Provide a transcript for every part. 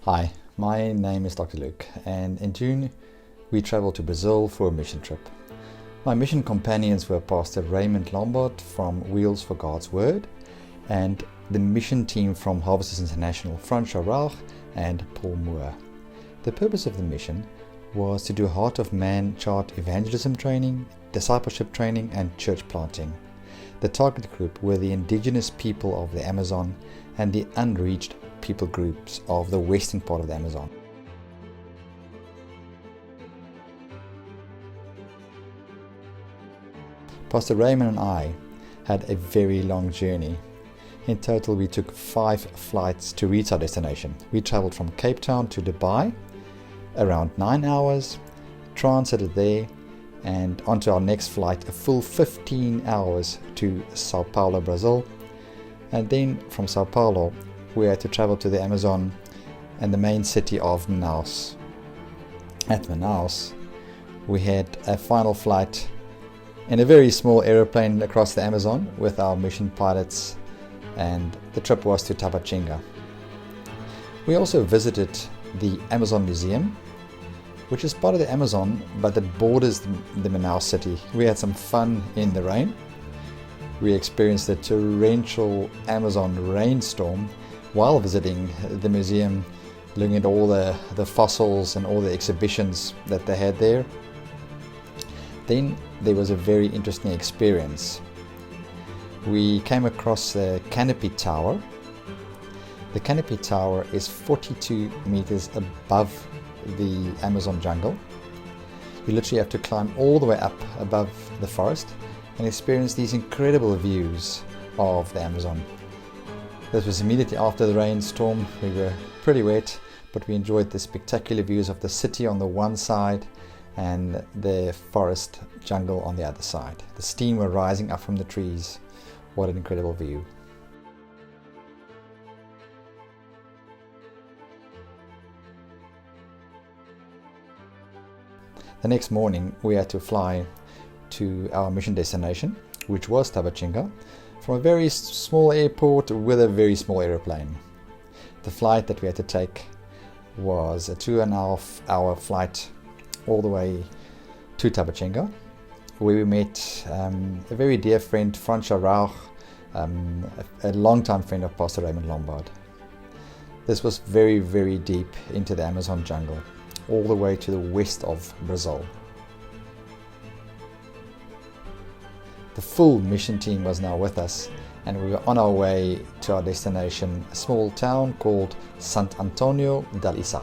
Hi, my name is Dr. Luke, and in June we traveled to Brazil for a mission trip. My mission companions were Pastor Raymond Lombard from Wheels for God's Word and the mission team from Harvesters International, Dr Schalk V and Paul Moore. The purpose of the mission was to do Heart of Man chart evangelism training, discipleship training and church planting. The target group were the indigenous people of the Amazon and the unreached people groups of the western part of the Amazon. Pastor Raymond and I had a very long journey. In total we took 5 flights to reach our destination. We traveled from Cape Town to Dubai, around 9 hours, transited there and onto our next flight, a full 15 hours to Sao Paulo, Brazil. And then from Sao Paulo we had to travel to the Amazon and the main city of Manaus. At Manaus we had a final flight in a very small aeroplane across the Amazon with our mission pilots, and the trip was to Tabatinga. We also visited the Amazon Museum, which is part of the Amazon but that borders the Manaus city. We had some fun in the rain. We experienced a torrential Amazon rainstorm while visiting the museum, looking at all the fossils and all the exhibitions that they had there. Then there was a very interesting experience. We came across the Canopy Tower. The Canopy Tower is 42 meters above the Amazon jungle. You literally have to climb all the way up above the forest and experience these incredible views of the Amazon. This was immediately after the rainstorm. We were pretty wet, but we enjoyed the spectacular views of the city on the one side and the forest jungle on the other side. The steam were rising up from the trees. What an incredible view. The next morning we had to fly to our mission destination, which was Tabatinga, from a very small airport with a very small aeroplane. The flight that we had to take was a 2.5 hour flight all the way to Tabatinga, where we met a very dear friend, Dr Schalk V, a long-time friend of Pastor Raymond Lombard. This was very, very deep into the Amazon jungle, all the way to the west of Brazil. The full mission team was now with us, and we were on our way to our destination, a small town called Sant Antonio da Issa.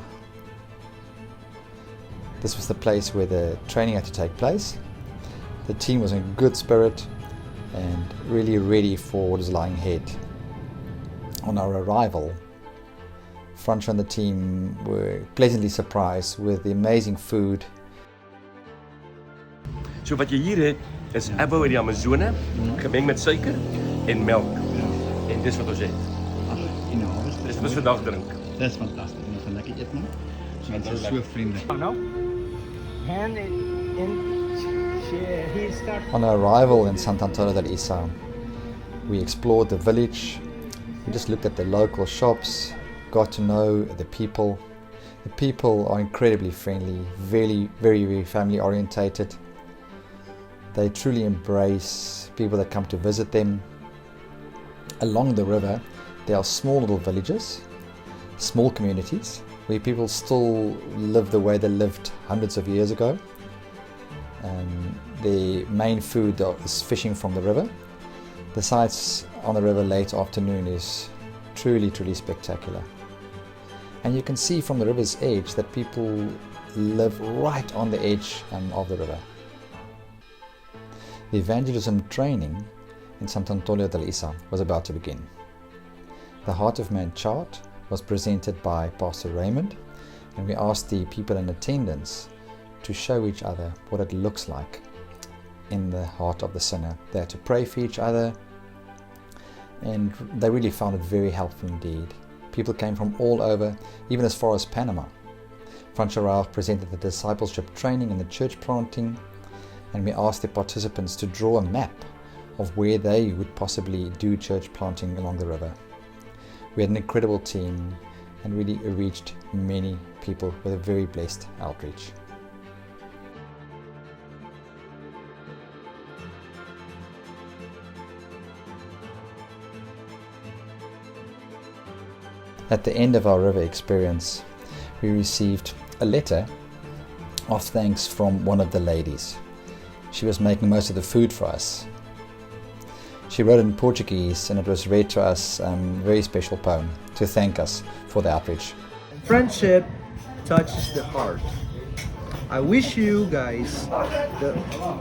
This was the place where the training had to take place. The team was in good spirit and really ready for what is lying ahead. On our arrival, Franco and the team were pleasantly surprised with the amazing food. So wat jy hier het is abo uit die Amazone, gemeng met suiker en melk. En dis wat ons het. Dis wat ons vandag drink. Dis fantasties. Ons gaan lekker eet nou. Ons is so vriendelik. On our arrival in Sant Antonio da Issa, we explored the village. We just looked at the local shops, got to know the people. The people are incredibly friendly, very, very, very family orientated. They truly embrace people that come to visit them. Along the river, there are small little villages, small communities, where people still live the way they lived hundreds of years ago. The main food is fishing from the river. The sights on the river late afternoon is truly, truly spectacular. And you can see from the river's edge that people live right on the edge of the river. The evangelism training in Sant Antonio da Issa was about to begin. The Heart of Man chart was presented by Pastor Raymond, and we asked the people in attendance to show each other what it looks like in the heart of the sinner. They had to pray for each other, and they really found it very helpful indeed. People came from all over, even as far as Panama. Dr Schalk presented the discipleship training and the church planting, and we asked the participants to draw a map of where they would possibly do church planting along the river. We had an incredible team, and really reached many people with a very blessed outreach. At the end of our river experience, we received a letter of thanks from one of the ladies. She was making most of the food for us. She wrote in Portuguese, and it was read to us a very special poem to thank us for the outreach. Friendship touches the heart. I wish you guys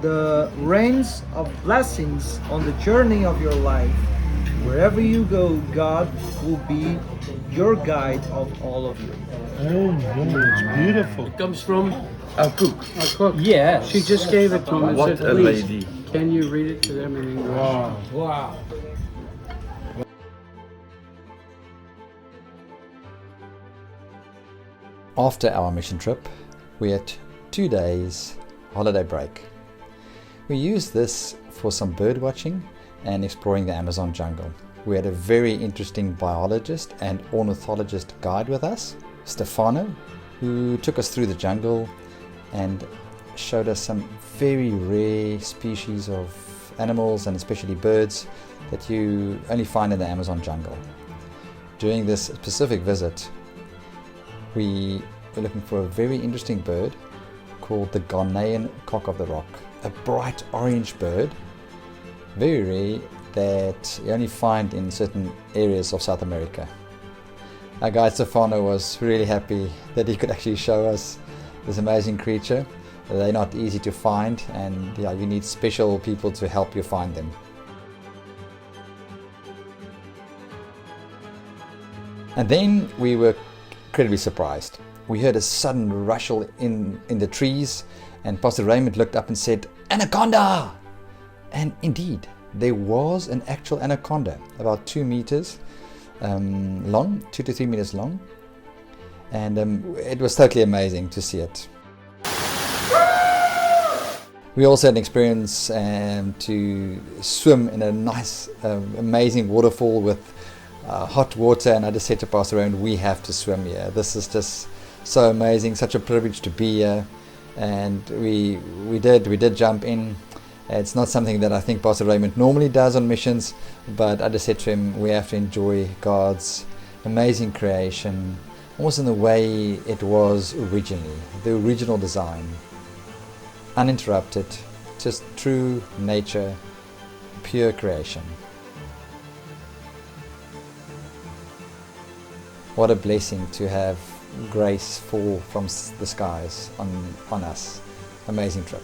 the rains of blessings on the journey of your life. Wherever you go, God will be your guide of all of you. Oh, it's beautiful. It comes from our cook. Our cook. Yeah. She just gave it to him and What said, a please, lady. can you read it to them in English? Wow. Wow. After our mission trip, we had 2 days holiday break. We used this for some bird watching and exploring the Amazon jungle. We had a very interesting biologist and ornithologist guide with us, Stefano, who took us through the jungle and showed us some very rare species of animals and especially birds that you only find in the Amazon jungle. During this specific visit, we were looking for a very interesting bird called the Ghanaian cock of the rock, a bright orange bird, very rare, that you only find in certain areas of South America. Our guide Stefano was really happy that he could actually show us this amazing creature. They're not easy to find, and you need special people to help you find them. And then we were incredibly surprised. We heard a sudden rustle in the trees, and Pastor Raymond looked up and said, "Anaconda!" And indeed, there was an actual anaconda, about 2 meters long, 2 to 3 meters long, and it was totally amazing to see it. We also had an experience to swim in a nice, amazing waterfall with hot water, and I just said to Pastor Raymond, we have to swim here. This is just so amazing, such a privilege to be here, and we did jump in. It's not something that I think Pastor Raymond normally does on missions, but I just said to him, we have to enjoy God's amazing creation, almost in the way it was originally, the original design, uninterrupted, just true nature, pure creation. What a blessing to have grace fall from the skies on us. Amazing trip.